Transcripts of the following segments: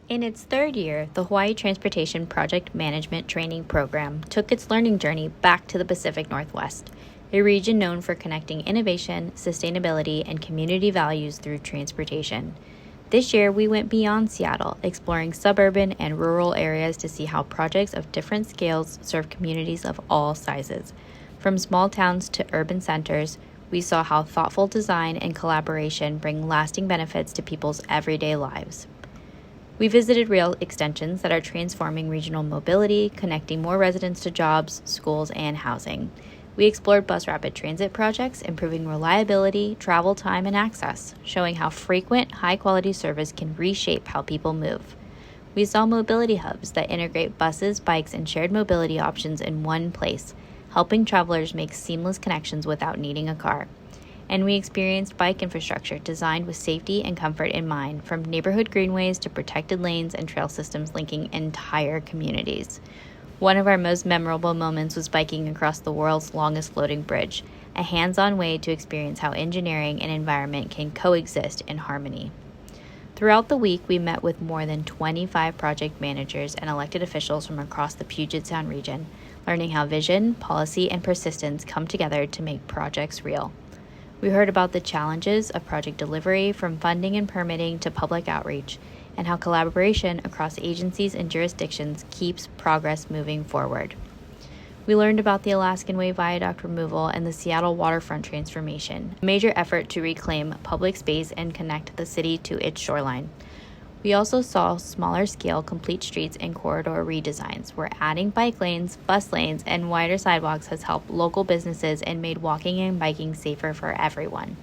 In its third year, the Hawaii Transportation Project Management Training Program took its learning journey back to the Pacific Northwest, a region known for connecting innovation, sustainability, and community values through transportation. This year, we went beyond Seattle, exploring suburban and rural areas to see how projects of different scales serve communities of all sizes. From small towns to urban centers, we saw how thoughtful design and collaboration bring lasting benefits to people's everyday lives. We visited rail extensions that are transforming regional mobility, connecting more residents to jobs, schools, and housing. We explored bus rapid transit projects, improving reliability, travel time, and access, showing how frequent, high-quality service can reshape how people move. We saw mobility hubs that integrate buses, bikes, and shared mobility options in one place, helping travelers make seamless connections without needing a car. And we experienced bike infrastructure designed with safety and comfort in mind, from neighborhood greenways to protected lanes and trail systems linking entire communities. One of our most memorable moments was biking across the world's longest floating bridge, a hands-on way to experience how engineering and environment can coexist in harmony. Throughout the week, we met with more than 25 project managers and elected officials from across the Puget Sound region, learning how vision, policy, and persistence come together to make projects real. We heard about the challenges of project delivery, from funding and permitting to public outreach, and how collaboration across agencies and jurisdictions keeps progress moving forward. We learned about the Alaskan Way Viaduct removal and the Seattle waterfront transformation, a major effort to reclaim public space and connect the city to its shoreline. We also saw smaller-scale complete streets and corridor redesigns, where adding bike lanes, bus lanes, and wider sidewalks has helped local businesses and made walking and biking safer for everyone.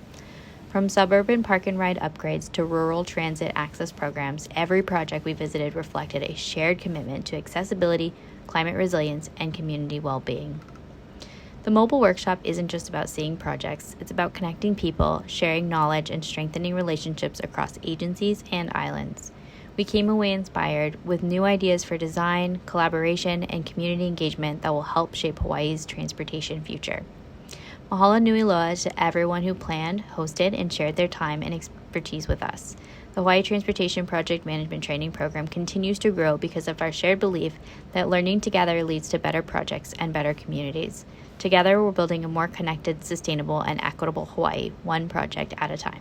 From suburban park and ride upgrades to rural transit access programs, every project we visited reflected a shared commitment to accessibility, climate resilience, and community well-being. The mobile workshop isn't just about seeing projects, it's about connecting people, sharing knowledge, and strengthening relationships across agencies and islands. We came away inspired with new ideas for design, collaboration, and community engagement that will help shape Hawaii's transportation future. Mahalo nui loa to everyone who planned, hosted, and shared their time and expertise with us. The Hawaii Transportation Project Management Training Program continues to grow because of our shared belief that learning together leads to better projects and better communities. Together, we're building a more connected, sustainable, and equitable Hawaii, one project at a time.